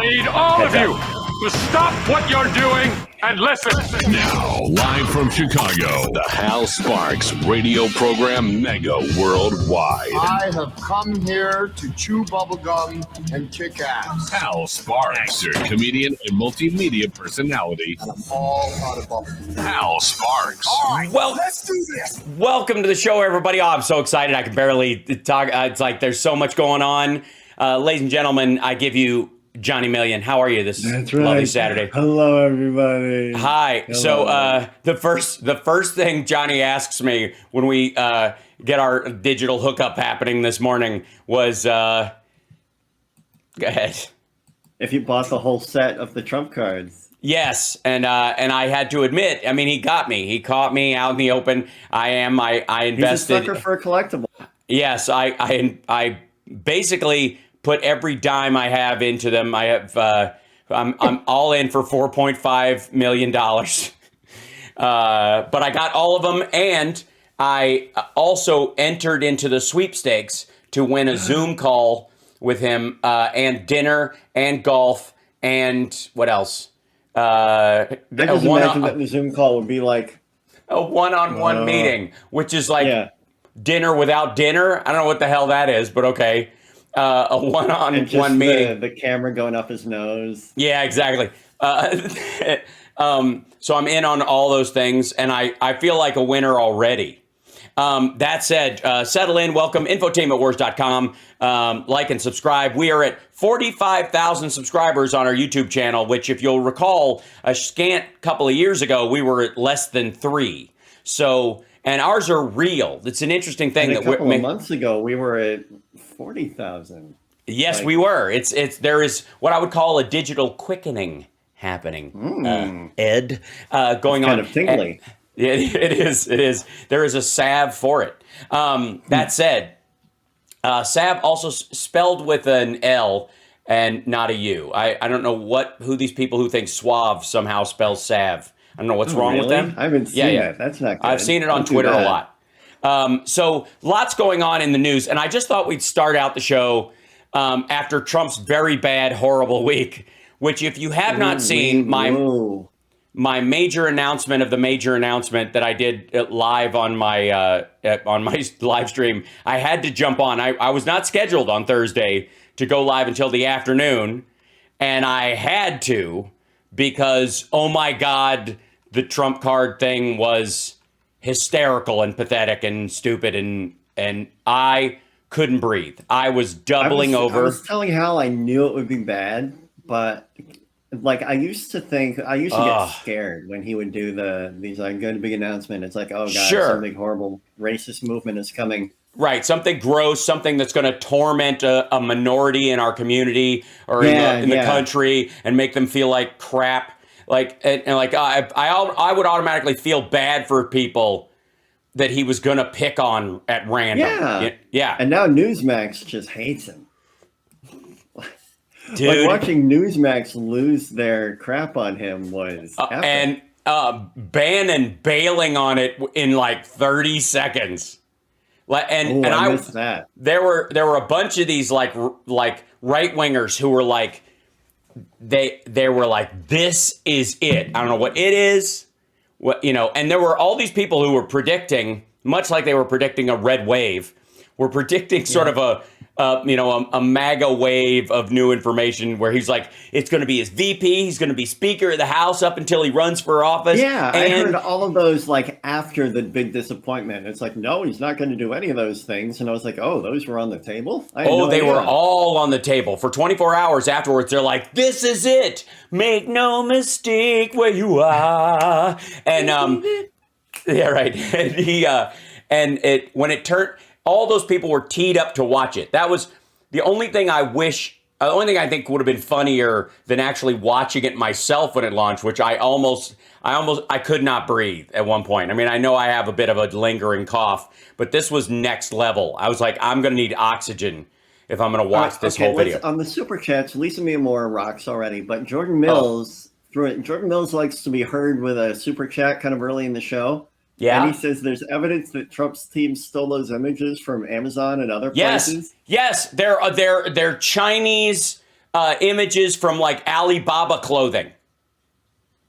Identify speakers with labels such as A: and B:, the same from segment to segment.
A: need all of you to stop what you're doing and listen.
B: Now, live from Chicago, the Hal Sparks radio program Mega Worldwide.
C: I have come here to chew bubblegum and kick ass.
B: Hal Sparks, your comedian and multimedia personality.
C: And I'm all out of bubblegum.
B: Hal Sparks.
C: All right,
D: Well,
C: let's do this.
D: Welcome to the show, everybody. Oh, I'm so excited. I can barely talk. It's like there's so much going on. Ladies and gentlemen, I give you Johnny Million. How are you this lovely Saturday?
E: Hello, everybody.
D: Hi.
E: Hello.
D: So the first thing Johnny asks me when we get our digital hookup happening this morning was, go ahead.
E: If you bought the whole set of the Trump cards.
D: Yes, and I had to admit, I mean, he got me. He caught me out in the open. I invested.
E: He's a sucker for a collectible.
D: Yes, I basically put every dime I have into them. I have I'm all in for $4.5 million. But I got all of them, and I also entered into the sweepstakes to win a Zoom call with him, and dinner and golf and what else?
E: I just imagine that the Zoom call would be like
D: a one-on-one meeting, which is like dinner without dinner. I don't know what the hell that is, but okay. A one-on-one meeting.
E: The camera going up his nose.
D: Yeah, exactly. So I'm in on all those things, and I feel like a winner already. That said, settle in, welcome, infotainmentwars.com, like and subscribe. We are at 45,000 subscribers on our YouTube channel, which if you'll recall, a scant couple of years ago, we were at less than 3. So, and ours are real. It's an interesting thing.
E: And a couple of months ago, we were at 40,000.
D: Yes, we were. There is what I would call a digital quickening happening, Ed, going on.
E: Kind of tingly.
D: It is. There is a salve for it. That said, salve also spelled with an L and not a U. I don't know who these people who think suave somehow spells salve. I don't know what's wrong with them.
E: I haven't seen it. That's not good.
D: I've seen it on Twitter a lot. So lots going on in the news. And I just thought we'd start out the show after Trump's very bad, horrible week, which if you have not seen my major announcement of the major announcement that I did live on my live stream, I had to jump on. I was not scheduled on Thursday to go live until the afternoon. And I had to because, oh my God, the Trump card thing was hysterical and pathetic and stupid. And I couldn't breathe. I was doubling over.
E: I was telling Hal I knew it would be bad, but like I used to get scared when he would do these like good big announcement. It's like, oh God, some big horrible racist movement is coming.
D: Right, something gross, something that's going to torment a minority in our community or in the country and make them feel like crap. Like and like I would automatically feel bad for people that he was going to pick on at random. Yeah.
E: And now Newsmax just hates him.
D: Dude.
E: Like watching Newsmax lose their crap on him was epic.
D: And Bannon bailing on it in like 30 seconds. And I
E: missed that.
D: There were a bunch of these like right wingers who were like they were like, this is it. I don't know what it is. And there were all these people who were predicting, much like they were predicting a red wave, were predicting sort of a MAGA wave of new information where he's like, it's going to be his VP, he's going to be Speaker of the House up until he runs for office.
E: Yeah, I heard all of those like after the big disappointment. It's like, no, he's not going to do any of those things. And I was like, oh, those were on the table?
D: They were all on the table. For 24 hours afterwards, they're like, this is it. Make no mistake where you are. And yeah, right. And when it turned, all those people were teed up to watch it. That was the only thing I think would have been funnier than actually watching it myself when it launched, which I could not breathe at one point. I mean, I know I have a bit of a lingering cough, but this was next level. I was like, I'm going to need oxygen if I'm going to watch this whole video.
E: On the super chats, Lisa Miamora rocks already, but Jordan Mills, Jordan Mills likes to be heard with a super chat kind of early in the show. Yeah. And he says there's evidence that Trump's team stole those images from Amazon and other places.
D: Yes, they're Chinese images from like Alibaba clothing.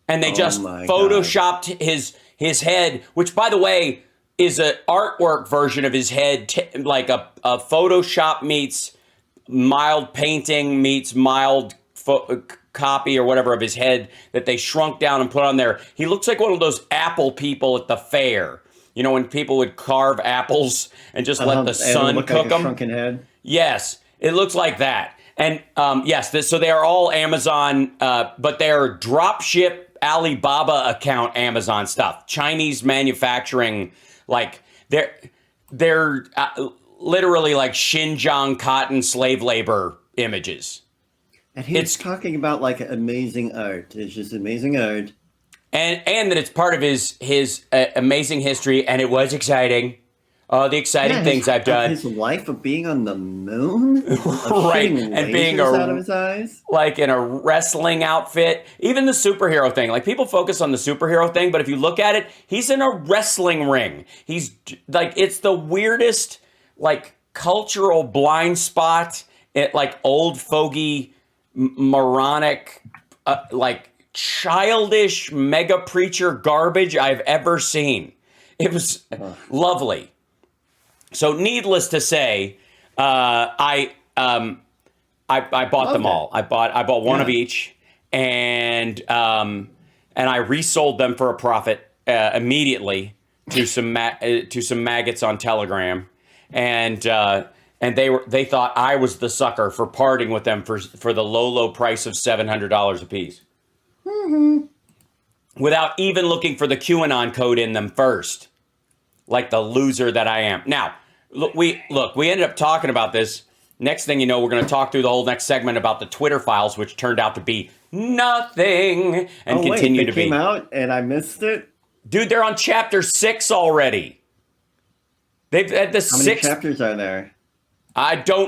D: And they just photoshopped his head, which, by the way, is an artwork version of his head, like a Photoshop meets mild painting meets mild copy or whatever of his head that they shrunk down and put on there. He looks like one of those apple people at the fair. You know, when people would carve apples and just let the sun cook them?
E: Shrunken head.
D: Yes, it looks like that. And so they are all Amazon, but they are dropship Alibaba account Amazon stuff. Chinese manufacturing, like they're literally like Xinjiang cotton slave labor images.
E: And he's talking about like amazing art. It's just amazing art.
D: And that it's part of his amazing history, and it was exciting. The exciting things I've done.
E: His life of being on the moon,
D: right? And being
E: out of his eyes,
D: like in a wrestling outfit. Even the superhero thing. Like people focus on the superhero thing, but if you look at it, he's in a wrestling ring. He's like, it's the weirdest like cultural blind spot. Like old fogey, moronic, like childish mega preacher garbage I've ever seen. It was lovely. So, needless to say, I bought them all. I bought one of each, and I resold them for a profit immediately to some maggots on Telegram, and they thought I was the sucker for parting with them for the low price of $700 a piece, without even looking for the QAnon code in them first, like the loser that I am. Now. We ended up talking about this. Next thing you know, we're going to talk through the whole next segment about the Twitter files, which turned out to be nothing and continue to be.
E: Came out and I missed it?
D: Dude, they're on chapter 6 already. They've had the
E: How many chapters are there?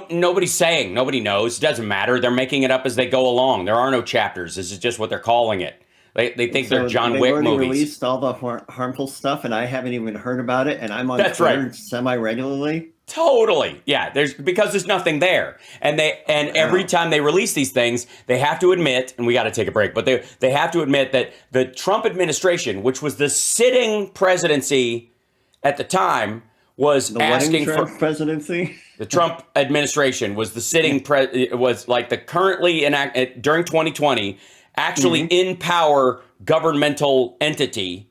D: Nobody's saying. Nobody knows. It doesn't matter. They're making it up as they go along. There are no chapters. This is just what they're calling it. They think they're John Wick movies. They
E: released all the harmful stuff, and I haven't even heard about it, and I'm on Twitter semi-regularly.
D: Totally. Yeah, because there's nothing there. And every time they release these things, they have to admit, and we got to take a break, but they have to admit that the Trump administration, which was the sitting presidency at the time, was asking for
E: presidency.
D: The Trump administration was the sitting was like the currently enacted during 2020 actually in power governmental entity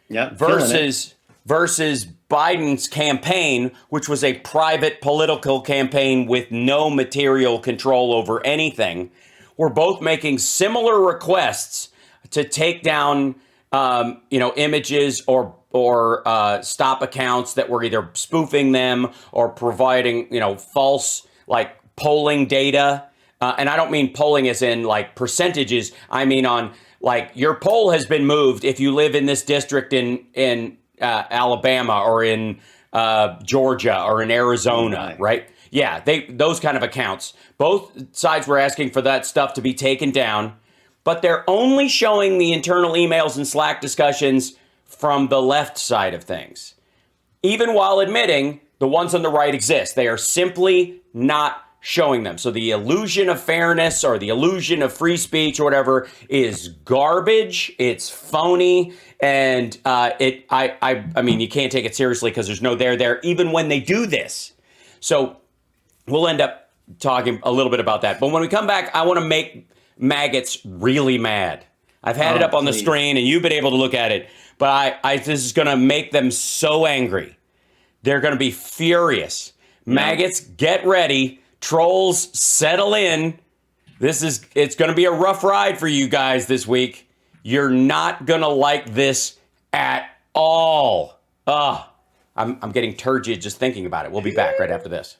D: versus Biden's campaign, which was a private political campaign with no material control over anything. We're both making similar requests to take down, images or stop accounts that were either spoofing them or providing, false like polling data. And I don't mean polling as in like percentages. I mean on like your poll has been moved if you live in this district in Alabama or in Georgia or in Arizona, right? Yeah, those kind of accounts. Both sides were asking for that stuff to be taken down, but they're only showing the internal emails and Slack discussions from the left side of things. Even while admitting the ones on the right exist, they are simply not showing them. So the illusion of fairness or the illusion of free speech or whatever is garbage. It's phony. And I mean, you can't take it seriously because there's no there even when they do this. So we'll end up talking a little bit about that. But when we come back, I want to make maggots really mad. I've had it up on the screen and you've been able to look at it. But this is going to make them so angry. They're going to be furious. Maggots, get ready. Trolls, settle in. It's going to be a rough ride for you guys this week. You're not going to like this at all. I'm getting turgid just thinking about it. We'll be back right after this.